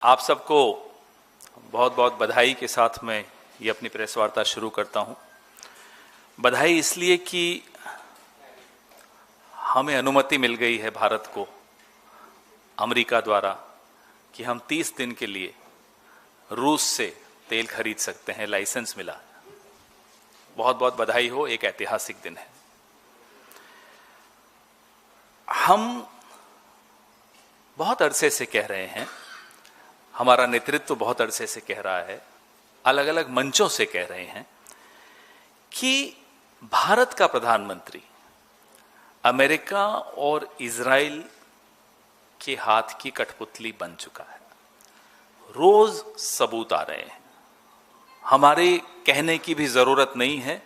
आप सबको बहुत बहुत बधाई के साथ मैं ये अपनी प्रेस वार्ता शुरू करता हूँ। बधाई इसलिए कि हमें अनुमति मिल गई है भारत को अमेरिका द्वारा कि हम 30 दिन के लिए रूस से तेल खरीद सकते हैं, लाइसेंस मिला। बहुत बहुत बधाई हो, एक ऐतिहासिक दिन है। हम बहुत अरसे से कह रहे हैं, हमारा नेतृत्व बहुत अरसे से कह रहा है, अलग अलग मंचों से कह रहे हैं कि भारत का प्रधानमंत्री अमेरिका और इजराइल के हाथ की कठपुतली बन चुका है। रोज सबूत आ रहे हैं, हमारे कहने की भी जरूरत नहीं है,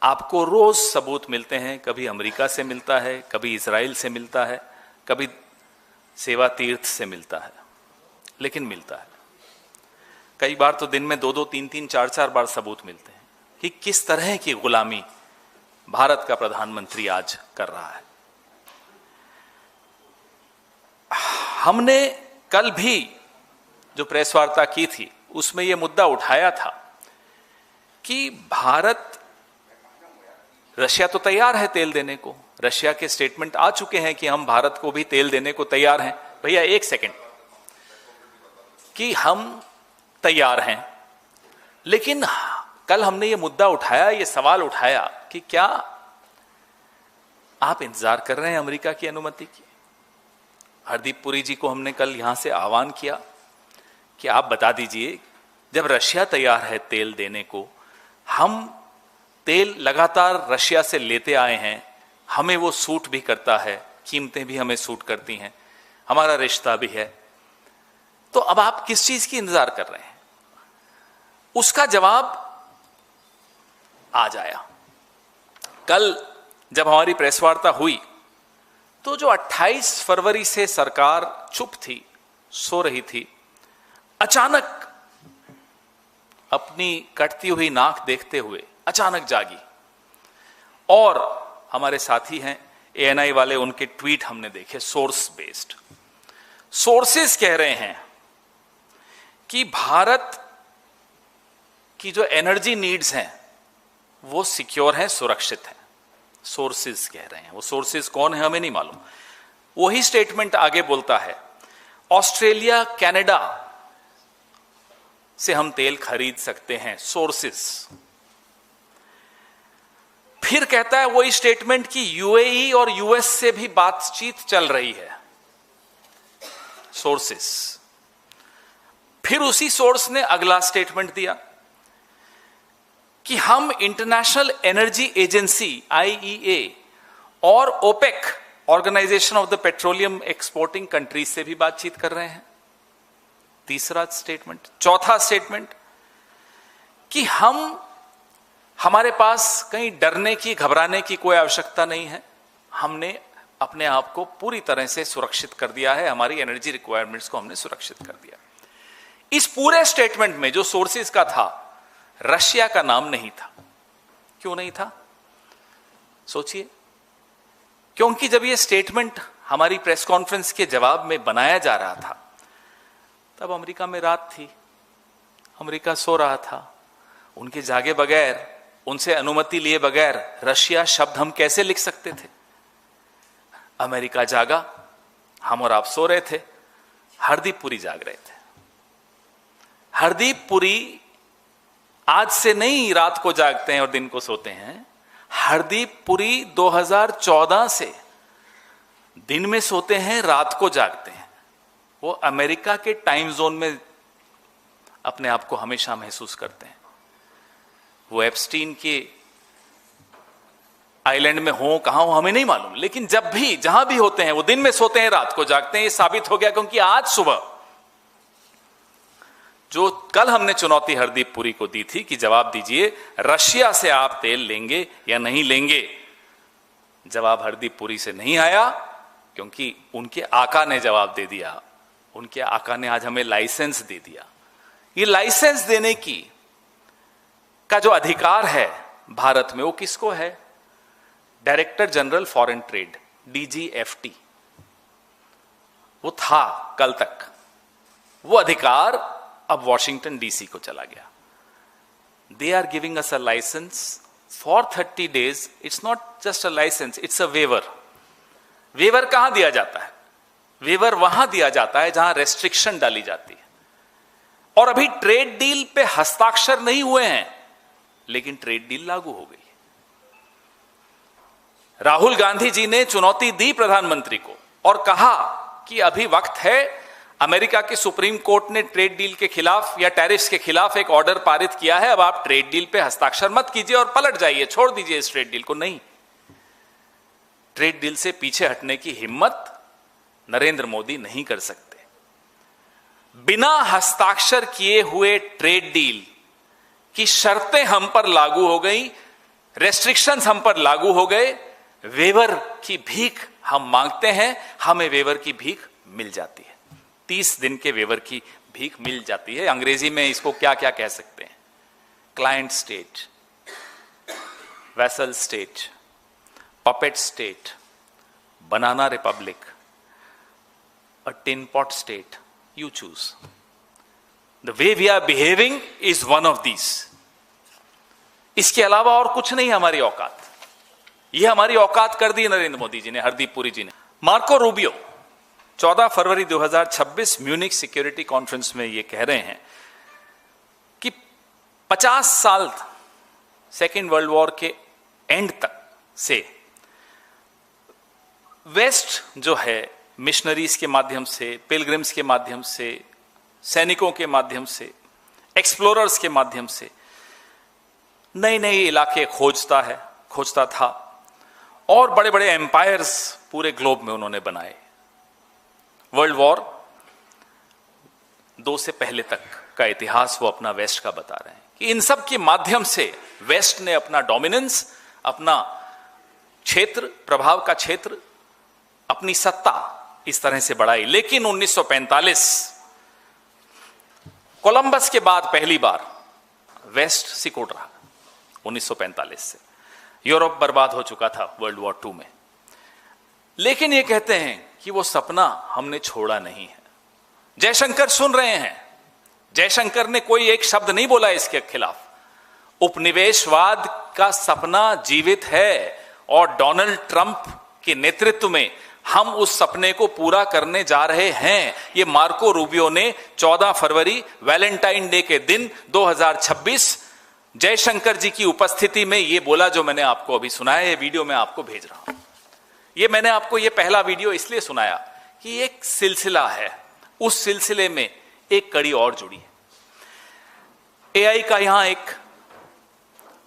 आपको रोज सबूत मिलते हैं। कभी अमेरिका से मिलता है, कभी इजराइल से मिलता है, कभी सेवा तीर्थ से मिलता है, लेकिन मिलता है। कई बार तो दिन में 2-2, 3-3, 4-4 बार सबूत मिलते हैं कि किस तरह की गुलामी भारत का प्रधानमंत्री आज कर रहा है। हमने कल भी जो प्रेस वार्ता की थी उसमें यह मुद्दा उठाया था कि भारत, रशिया तो तैयार है तेल देने को। रशिया के स्टेटमेंट आ चुके हैं कि हम भारत को भी तेल देने को तैयार हैं। भैया एक सेकंड, कि हम तैयार हैं, लेकिन कल हमने ये मुद्दा उठाया, ये सवाल उठाया कि क्या आप इंतजार कर रहे हैं अमेरिका की अनुमति की। हरदीप पुरी जी को हमने कल यहां से आह्वान किया कि आप बता दीजिए, जब रशिया तैयार है तेल देने को, हम तेल लगातार रशिया से लेते आए हैं, हमें वो सूट भी करता है, कीमतें भी हमें सूट करती हैं, हमारा रिश्ता भी है, तो अब आप किस चीज की इंतजार कर रहे हैं। उसका जवाब आज आया। कल जब हमारी प्रेस वार्ता हुई तो जो 28 फरवरी से सरकार चुप थी, सो रही थी, अचानक अपनी कटती हुई नाक देखते हुए अचानक जागी। और हमारे साथी हैं एएनआई वाले, उनके ट्वीट हमने देखे, सोर्स बेस्ड। सोर्सेस कह रहे हैं कि भारत की जो एनर्जी नीड्स हैं वो सिक्योर हैं, सुरक्षित हैं। सोर्सेस कह रहे हैं। वो सोर्सेस कौन है हमें नहीं मालूम। वही स्टेटमेंट आगे बोलता है, ऑस्ट्रेलिया, कनाडा से हम तेल खरीद सकते हैं, सोर्सेस। फिर कहता है वही स्टेटमेंट कि यूएई और यूएस से भी बातचीत चल रही है, सोर्सेस। फिर उसी सोर्स ने अगला स्टेटमेंट दिया कि हम इंटरनेशनल एनर्जी एजेंसी आईईए और OPEC, organization of the petroleum exporting countries से भी बातचीत कर रहे हैं। तीसरा स्टेटमेंट। चौथा स्टेटमेंट कि हमारे पास कहीं डरने की, घबराने की कोई आवश्यकता नहीं है, हमने अपने आप को पूरी तरह से सुरक्षित कर दिया है, हमारी एनर्जी रिक्वायरमेंट्स को हमने सुरक्षित कर दिया। इस पूरे स्टेटमेंट में जो सोर्सेज का था, रशिया का नाम नहीं था। क्यों नहीं था सोचिए। क्योंकि जब यह स्टेटमेंट हमारी प्रेस कॉन्फ्रेंस के जवाब में बनाया जा रहा था तब अमेरिका में रात थी, अमेरिका सो रहा था। उनके जागे बगैर, उनसे अनुमति लिए बगैर रशिया शब्द हम कैसे लिख सकते थे। अमेरिका जागा, हम और आप सो रहे थे। हरदीप पुरी जाग रहे थे। हरदीप पुरी आज से नहीं रात को जागते हैं और दिन को सोते हैं। हरदीप पुरी 2014 से दिन में सोते हैं, रात को जागते हैं। वो अमेरिका के टाइम जोन में अपने आप को हमेशा महसूस करते हैं। वो एप्स्टीन के आइलैंड में हो, कहां हो हमें नहीं मालूम, लेकिन जब भी जहां भी होते हैं वो दिन में सोते हैं, रात को जागते हैं। ये साबित हो गया क्योंकि आज सुबह जो कल हमने चुनौती हरदीप पुरी को दी थी कि जवाब दीजिए, रशिया से आप तेल लेंगे या नहीं लेंगे, जवाब हरदीप पुरी से नहीं आया क्योंकि उनके आका ने जवाब दे दिया। उनके आका ने आज हमें लाइसेंस दे दिया। ये लाइसेंस देने की का जो अधिकार है भारत में, वो किसको है? Director general foreign trade, DGFT. वो था कल तक, वो अधिकार अब वॉशिंगटन डीसी को चला गया। They are giving us a licence for 30 days। It's not just a licence, it's a waiver. Waiver कहां दिया जाता है? वेवर वहां दिया जाता है जहां रेस्ट्रिक्शन डाली जाती है। और अभी ट्रेड डील पे हस्ताक्षर नहीं हुए हैं, लेकिन ट्रेड डील लागू हो गई। राहुल गांधी जी ने चुनौती दी प्रधानमंत्री को और कहा कि अभी वक्त है, अमेरिका की सुप्रीम कोर्ट ने ट्रेड डील के खिलाफ या टैरिफ्स के खिलाफ एक ऑर्डर पारित किया है, अब आप ट्रेड डील पे हस्ताक्षर मत कीजिए और पलट जाइए, छोड़ दीजिए इस ट्रेड डील को। नहीं, ट्रेड डील से पीछे हटने की हिम्मत नरेंद्र मोदी नहीं कर सकते। बिना हस्ताक्षर किए हुए ट्रेड डील की शर्तें हम पर लागू हो गई, रेस्ट्रिक्शंस हम पर लागू हो गए, वेवर की भीख हम मांगते हैं, हमें वेवर की भीख मिल जाती है। 30 दिन के वेवर की भीख मिल जाती है। अंग्रेजी में इसको क्या क्या कह सकते हैं? Client state, vessel state, puppet state, banana Republic, a tin pot state, you choose. The way we are behaving is one of these. इसके अलावा और कुछ नहीं हमारी औकात। यह हमारी औकात कर दी नरेंद्र मोदी जी ने, हरदीप पुरी जी ने। मार्को रूबियो 14 फरवरी 2026 म्यूनिक सिक्योरिटी कॉन्फ्रेंस में यह कह रहे हैं कि 50 साल सेकेंड वर्ल्ड वॉर के एंड तक से वेस्ट जो है मिशनरीज के माध्यम से, पिलग्रिम्स के माध्यम से, सैनिकों के माध्यम से, एक्सप्लोरर्स के माध्यम से नए नए इलाके खोजता था और बड़े बड़े एम्पायर्स पूरे ग्लोब में उन्होंने बनाए। वर्ल्ड वॉर 2 से पहले तक का इतिहास वो अपना वेस्ट का बता रहे हैं कि इन सब के माध्यम से वेस्ट ने अपना डोमिनेंस, अपना क्षेत्र, प्रभाव का क्षेत्र, अपनी सत्ता इस तरह से बढ़ाई। लेकिन 1945 कोलंबस के बाद पहली बार वेस्ट सिकुड़ रहा। 1945 से यूरोप बर्बाद हो चुका था वर्ल्ड वॉर 2 में। लेकिन ये कहते हैं कि वो सपना हमने छोड़ा नहीं है। जयशंकर सुन रहे हैं, जयशंकर ने कोई एक शब्द नहीं बोला इसके खिलाफ। उपनिवेशवाद का सपना जीवित है और डोनाल्ड ट्रंप के नेतृत्व में हम उस सपने को पूरा करने जा रहे हैं। ये मार्को रूबियो ने 14 फरवरी वैलेंटाइन डे के दिन 2026 जयशंकर जी की उपस्थिति में ये बोला, जो मैंने आपको अभी सुनाया। ये वीडियो मैं आपको भेज रहा हूं। ये मैंने आपको ये पहला वीडियो इसलिए सुनाया कि एक सिलसिला है, उस सिलसिले में एक कड़ी और जुड़ी है। एआई का यहां एक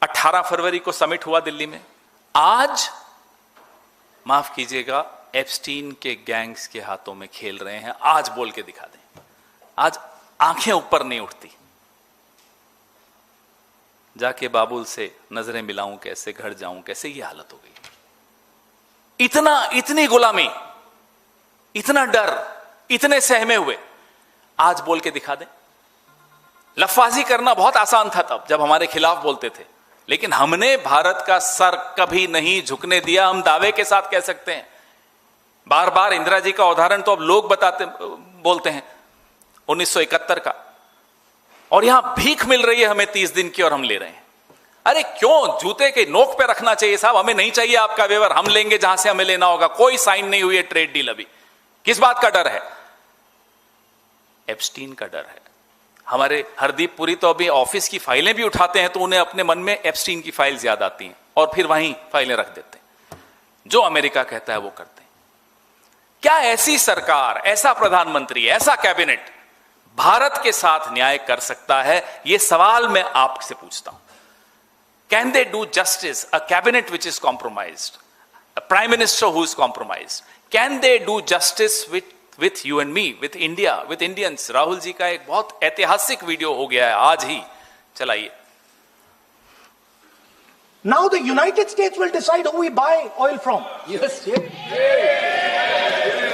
18 फरवरी को समिट हुआ दिल्ली में। आज माफ कीजिएगा, एप्स्टीन के गैंग्स के हाथों में खेल रहे हैं। आज बोल के दिखा दें, आज आंखें ऊपर नहीं उठती। जाके बाबुल से नजरें मिलाऊं कैसे, घर जाऊं कैसे, ये हालत हो गई। इतनी गुलामी, इतना डर, इतने सहमे हुए, आज बोल के दिखा दें। लफाजी करना बहुत आसान था तब जब हमारे खिलाफ बोलते थे, लेकिन हमने भारत का सर कभी नहीं झुकने दिया। हम दावे के साथ कह सकते हैं। बार बार इंदिरा जी का उदाहरण तो अब लोग बोलते हैं 1971 का, और यहां भीख मिल रही है हमें 30 दिन की और हम ले रहे हैं। अरे क्यों? जूते के नोक पे रखना चाहिए साहब। हमें नहीं चाहिए आपका वेवर, हम लेंगे जहां से हमें लेना होगा। कोई साइन नहीं हुई है ट्रेड डील अभी। किस बात का डर है? एप्स्टीन का डर है। हमारे हरदीप पुरी तो अभी ऑफिस की फाइलें भी उठाते हैं तो उन्हें अपने मन में एप्स्टीन की फाइल्स याद आती हैं और फिर वहीं फाइलें रख देते हैं। जो अमेरिका कहता है वो करते हैं। क्या ऐसी सरकार, ऐसा प्रधानमंत्री, ऐसा कैबिनेट भारत के साथ न्याय कर सकता है? यह सवाल मैं आपसे पूछता हूं। Can they do justice? A cabinet which is compromised, a prime minister who is compromised, can they do justice with you and me, with India, with Indians? Rahul ji का एक बहुत ऐतिहासिक वीडियो हो गया है, आज ही चलाइए। Now the United States will decide who we buy oil from. Yes.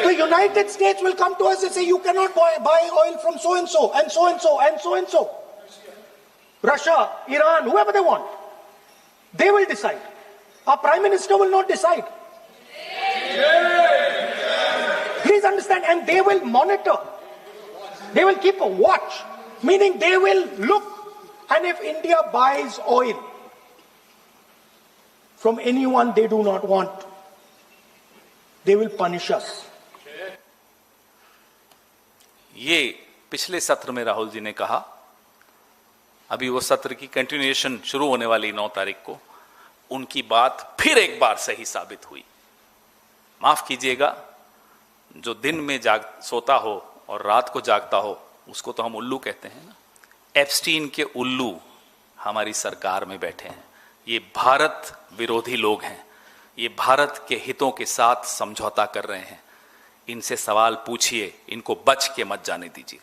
The United States will come to us and say, you cannot buy oil from so and so and so and so and so and so. Russia, Iran, whoever they want. They will decide. Our Prime Minister will not decide. Please understand, and they will monitor. They will keep a watch, meaning they will look, and if India buys oil from anyone they do not want, they will punish us. ये पिछले सत्र में राहुल जी ने कहा, अभी वो सत्र की कंटिन्यूएशन शुरू होने वाली 9 तारीख को, उनकी बात फिर एक बार सही साबित हुई। माफ कीजिएगा, जो दिन में सोता हो और रात को जागता हो उसको तो हम उल्लू कहते हैं ना। एप्स्टीन के उल्लू हमारी सरकार में बैठे हैं। ये भारत विरोधी लोग हैं, ये भारत के हितों के साथ समझौता कर रहे हैं। इनसे सवाल पूछिए, इनको बच के मत जाने दीजिए।